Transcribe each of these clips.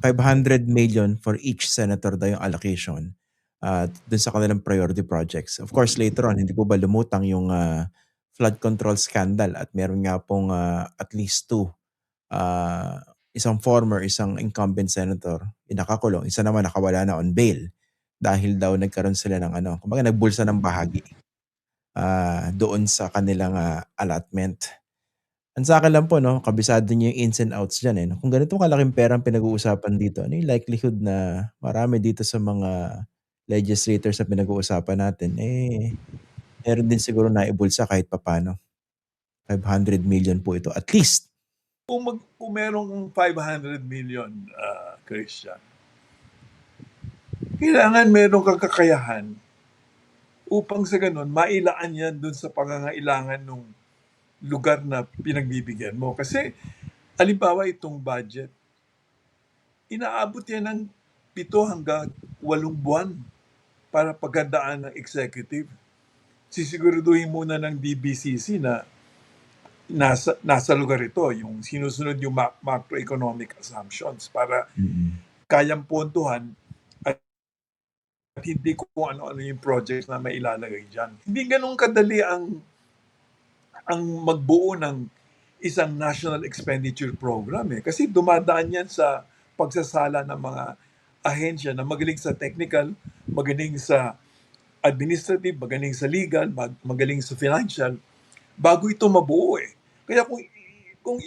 500 million for each senator daw yung allocation dun sa kanilang priority projects. Of course, later on, hindi po ba lumutang yung flood control scandal at meron nga pong at least two, isang former, isang incumbent senator nakakulong, isa naman nakawala na on bail dahil daw nagkaroon sila ng kumbaga nagbulsa ng bahagi doon sa kanilang allotment. Ang sa'kin lang po 'no, kabisado niyo yung ins and outs diyan, eh, 'no. Kung ganito kalaking pera ang pinag-uusapan dito, ano yung likelihood na marami dito sa mga legislators na pinag-uusapan natin, meron din siguro naibulsa kahit papaano. 500 million po ito at least. Kung merong 500 million, Christian, kailangan meron kang kakayahan upang sa gano'n mailaan yan dun sa pangangailangan nung lugar na pinagbibigyan mo. Kasi halimbawa itong budget, inaabot yan ng 7 hanggang 8 buwan para paghandaan ng executive. Sisiguraduhin muna ng DBCC na nasa lugar ito, yung sinusunod yung macroeconomic assumptions para kayang pontuhan at hindi kung ano-ano yung projects na mailalagay dyan. Hindi ganun kadali ang magbuo ng isang national expenditure program kasi dumadaan yan sa pagsasala ng mga ahensya na magaling sa technical, magaling sa administrative, magaling sa legal, magaling sa financial, bago ito mabuo Kaya kung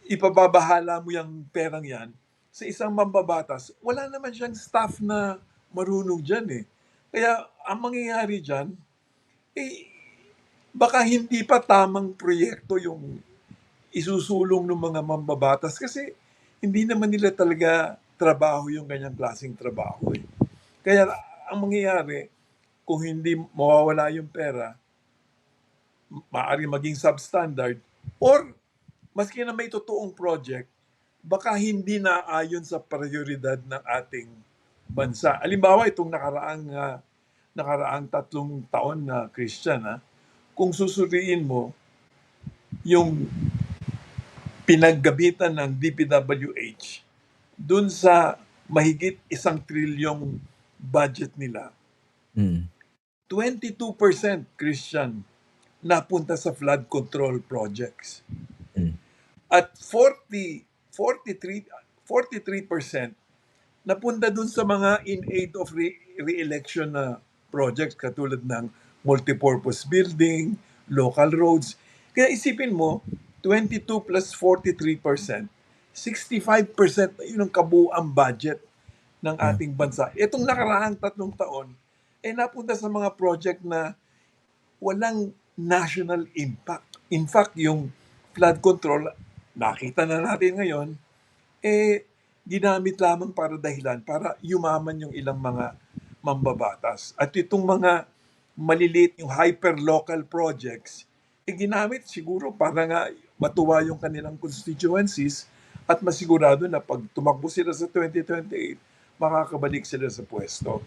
ipababahala mo yung perang yan sa isang mambabatas, wala naman siyang staff na marunong dyan Kaya ang mangyayari dyan, baka hindi pa tamang proyekto yung isusulong ng mga mambabatas kasi hindi naman nila talaga trabaho yung ganyang klaseng trabaho Kaya ang mangyayari, kung hindi mawawala yung pera, maaari maging substandard, or maski na may totoong project, baka hindi na ayon sa prioridad ng ating bansa. Halimbawa, itong nakaraang 3 taon na Christian, kung susuriin mo yung pinaggabitan ng DPWH dun sa mahigit 1 trilyong budget nila, 22% Christian napunta sa flood control projects. At 43% napunta dun sa mga in aid of re-election na projects katulad ng multipurpose building, local roads. Kaya isipin mo, 22 plus 43%, 65% na yun ang kabuuang budget ng ating bansa. Itong nakaraang 3 taon, napunta sa mga project na walang national impact. In fact, yung flood control, nakita na natin ngayon, ginamit lamang para dahilan para yumaman yung ilang mga mambabatas. At itong mga maliliit, yung hyper-local projects, ginamit siguro para nga matuwa yung kanilang constituencies at masigurado na pag tumakbo sila sa 2028, makakabalik sila sa pwesto.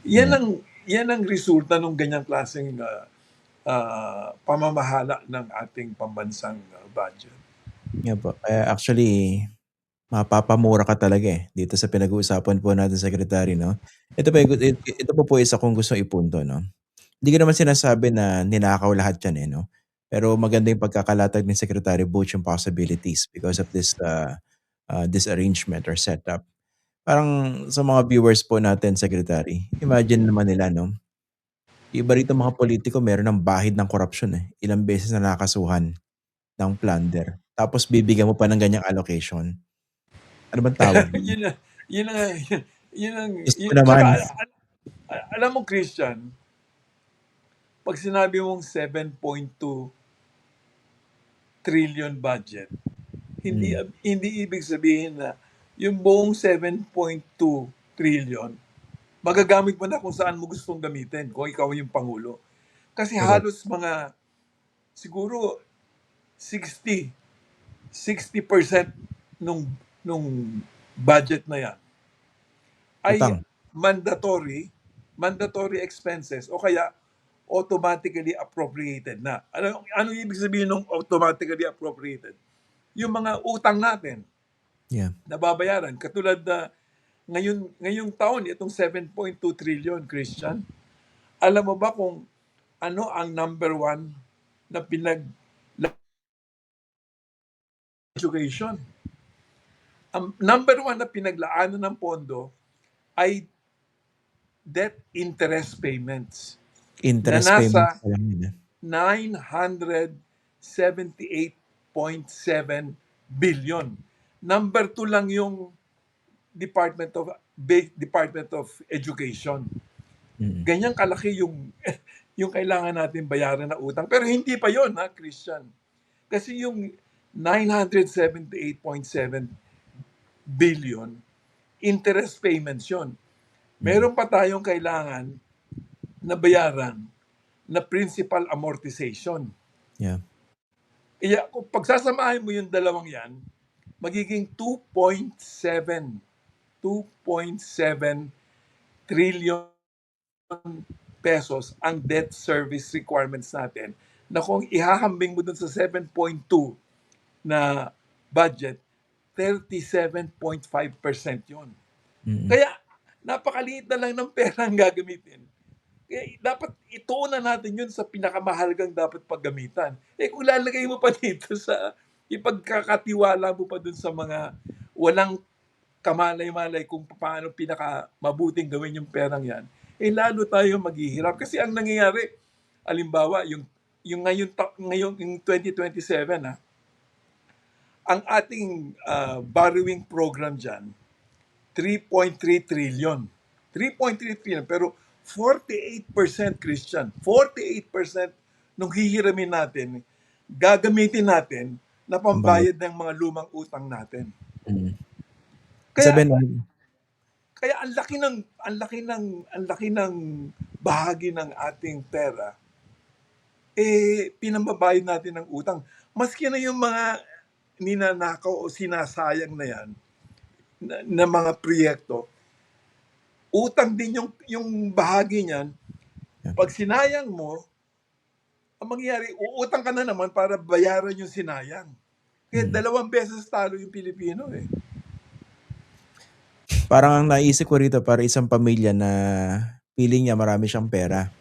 Yan ang resulta ng ganyang klaseng pamamahala ng ating pambansang budget. Yeah po. Actually, mapapamura ka talaga dito sa pinag-uusapan po natin, Secretary, no? Ito po isa kong gustong ipunto, no? Hindi ko naman sinasabi na ninakaw lahat yan, no? Pero maganda yung pagkakalatag ni Secretary Butch yung possibilities because of this arrangement or setup. Parang sa mga viewers po natin, Secretary, imagine naman nila, no? Iba rito mga politiko meron ng bahid ng korupsyon Ilang beses na nakasuhan ng plunder. Tapos bibigyan mo pa ng ganyang allocation. Ano bang tawag dun? Diyos ko Tsaka, naman. alam mo, Christian, pag sinabi mong 7.2 trillion budget, hindi ibig sabihin na yung buong 7.2 trillion, magagamit mo na kung saan mo gustong gamitin kung ikaw yung Pangulo. Kasi Correct. halos mga, siguro, 60% nung budget na yan ay Utang. mandatory expenses o kaya automatically appropriated na. Ano ibig sabihin ng automatically appropriated? Yung mga utang natin. Yeah. nababayaran. Katulad na ngayong taon, itong 7.2 trillion, Christian, alam mo ba kung ano ang number one na education? Ang number one na pinaglaanan ng pondo ay debt interest payments na Interest payments nasa pa lang yun, 978.7 billion. Number two lang yung Department of Education. Mm. Ganyan kalaki yung yung kailangan natin bayaran na utang. Pero hindi pa yon, ha, Christian. Kasi yung 978.7 billion, interest payments yon. Mm. Meron pa tayong kailangan na bayaran na principal amortization. Yeah. Kaya kung pagsasamahin mo yung dalawang yan, magiging 2.7 trillion pesos ang debt service requirements natin, na kung ihahambing mo dun sa 7.2 na budget, 37.5% yun. Mm. Kaya napakaliit na lang ng pera ang gagamitin. Kaya dapat ituunan natin yun sa pinakamahalagang dapat paggamitan. Kung lalagay mo pa dito sa ipagkakatiwala mo pa dun sa mga walang kamalay-malay kung paano pinakamabuting gawin yung perang yan, lalo tayo maghihirap. Kasi ang nangyayari, alimbawa, yung ngayon yung 2027, ang ating borrowing program dyan, 3.3 trillion. 3.3 trillion, pero 48%, Christian, 48% nung hihiramin natin, gagamitin natin na Pambayad. pambayad ng mga lumang utang natin. Mm. Kaya Sabihin mo, kaya ang laki ng bahagi ng ating pera pinambabayad natin ng utang. Maski na yung mga ninanakaw o sinasayang na yan na mga proyekto, utang din yung bahagi niyan. Yeah. Pag sinayang mo, ang mangyayari, uutang ka na naman para bayaran yung sinayang. Kaya 2 beses talo yung Pilipino eh. parang ang naisip ko rito para isang pamilya na feeling niya marami siyang pera.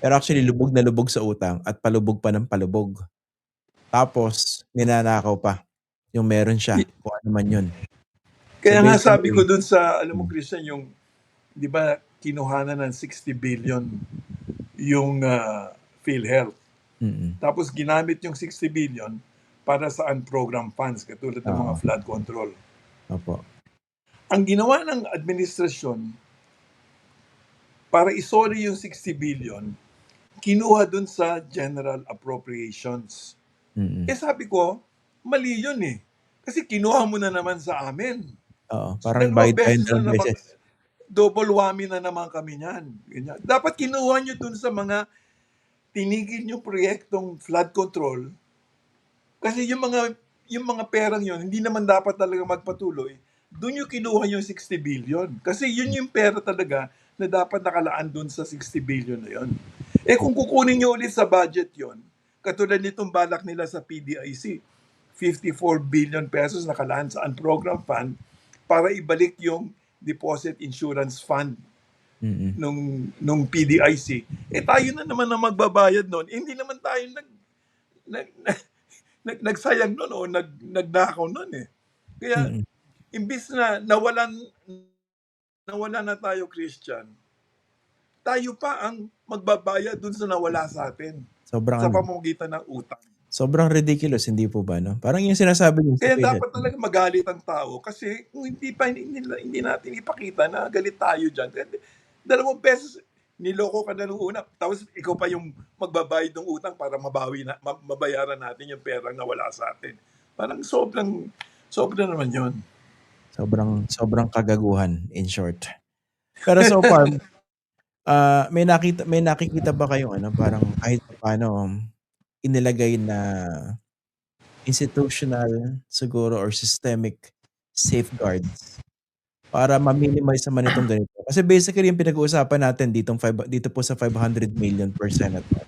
Pero actually lubog na lubog sa utang at palubog pa ng palubog. Tapos ninanakaw pa yung meron siya, kung ano man yun. So Kaya nga sabi ko basically, dun sa, alam mo Christian, yung, di ba, kinuhanan ng 60 billion yung PhilHealth. Tapos ginamit yung 60 billion para sa unprogrammed funds, katulad ng mga flood control. opo. Ang ginawa ng administrasyon, para isoli yung 60 billion, kinuha dun sa general appropriations. Sabi ko, mali yun eh. Kasi kinuha mo na naman sa amin. Oo, So, parang 2 bayad tayo beses na 2 naman, beses. double whammy na naman kami niyan. Ganyan. Dapat kinuha nyo dun sa mga tinigil nyo proyektong flood control. Kasi yung mga perang yun, hindi naman dapat talaga magpatuloy. Doon yung kinuha yung 60 billion. Kasi yun yung pera talaga na dapat nakalaan doon sa 60 billion na yun. Kung kukunin nyo ulit sa budget yon, katulad nitong balak nila sa PDIC, 54 billion pesos nakalaan sa unprogrammed fund para ibalik yung deposit insurance fund nung PDIC. Tayo na naman ang magbabayad noon. Hindi naman tayo nagsayang noon o nagnakaw noon eh. Kaya imbis na nawalan na tayo, Christian, tayo pa ang magbabayad dun sa nawala sa atin sa pamamagitan ng utang. Sobrang ridiculous, hindi po ba, no? Parang yung sinasabi niyo sa Kaya PhilHealth. dapat talaga magalit ang tao kasi kung hindi natin ipakita na galit tayo dyan. 2 beses niloko ka na nung una, tapos ikaw pa yung magbabayad ng utang para mabayaran natin yung perang nawala sa atin. Parang sobra naman yun. Sobrang kagaguhan, in short. Pero so far, may nakikita ba kayong parang kahit papaano inilagay na institutional siguro or systemic safeguards para ma-minimize naman itong ganito? Kasi basically yung pinag-uusapan natin dito po sa 500 million per senator.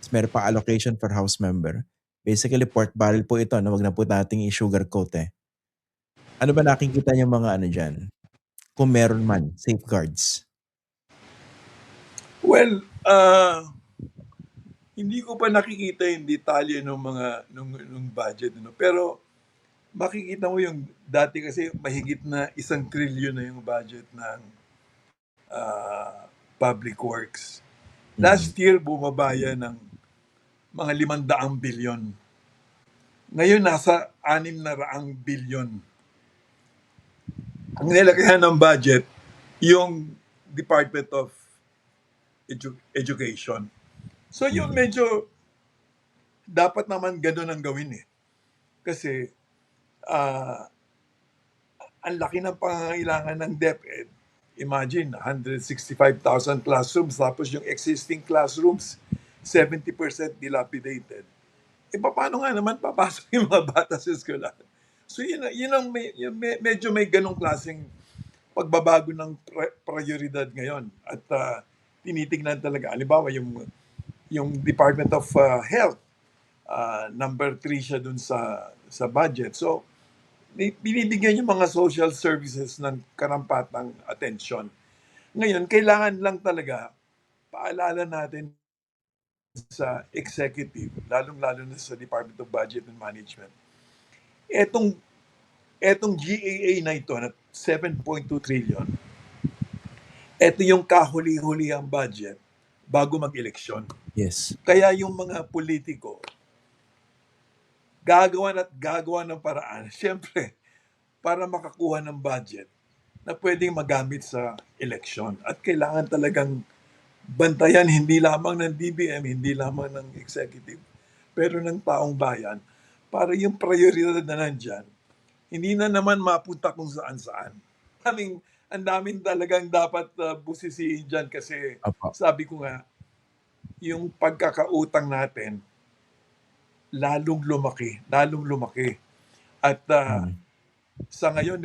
Meron pang allocation for House member. Basically, pork barrel po ito, na wag na po nating i-sugarcoat eh. Ano ba nakikita niyong mga ano diyan, kung meron man, safeguards? Well, hindi ko pa nakikita yung detalye nung mga nung budget, ano, pero makikita mo yung dati kasi mahigit na 1 trilyon na yung budget ng, public works. Mm. Last year bumaba yan ng mga 500 bilyon. Ngayon nasa 600 bilyon ang nilagyan ng budget, yung Department of Education. So yun Mm. medyo dapat naman gano'n ang gawin, eh. Kasi, ah, ang laki ng pangangailangan ng DepEd. Imagine 165,000 classrooms tapos yung existing classrooms 70% dilapidated. Eh, papaano nga naman papasok yung mga bata sa eskuwelahan? So yun ang medyo may gano'ng klaseng pagbabago ng prayoridad ngayon at, tinitignan talaga. Halimbawa yung Department of, Health, number 3 siya dun sa budget. So binibigyan yung mga social services ng karampatang atensyon. Ngayon kailangan lang talaga paalala natin sa executive, lalong-lalo na sa Department of Budget and Management, etong etong GAA na ito na 7.2 trillion, eto yung kahuli-hulihang budget bago mag-eleksyon. Yes. Kaya yung mga politiko gagawa ng paraan, siyempre, para makakuha ng budget na pwedeng magamit sa eleksyon. At kailangan talagang bantayan hindi lamang ng DBM, hindi lamang ng executive, pero ng taong bayan para yung prioridad na nandyan, hindi na naman mapunta kung saan-saan. Ang daming talagang dapat busisiin dyan kasi Opo. sabi ko nga, yung pagkakautang natin, lalong lumaki. At Mm. sa ngayon,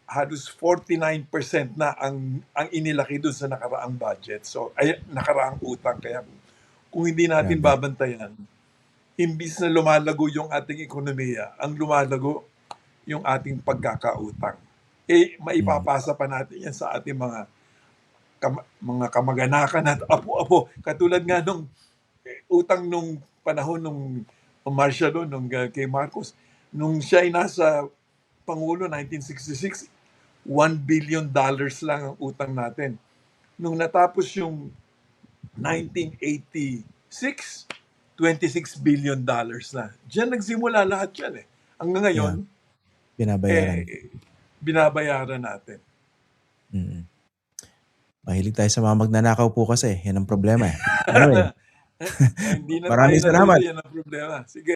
halos 49% na ang inilaki doon sa nakaraang budget. So, ay, nakaraang utang. Kaya kung hindi natin Grabe. babantayan, imbis na lumalago yung ating ekonomiya, ang lumalago yung ating pagkakautang. Eh, Mm. maipapasa pa natin yan sa ating mga kamag-anakan at apo-apo. Katulad nga nung utang nung panahon nung Marshall, nung kay Marcos, nung siya ay nasa Pangulo 1966, $1 billion lang ang utang natin. Nung natapos yung 1986, $26 billion na. Diyan nagsimula lahat yan, eh. Hanggang ngayon, Yeah, binabayaran. binabayaran natin. Mm. Mahilig tayo sa mga magnanakaw po kasi, yan ang problema, eh. Anyway, Hindi na tayo maraming natuto, salamat. yan ang problema. Sige.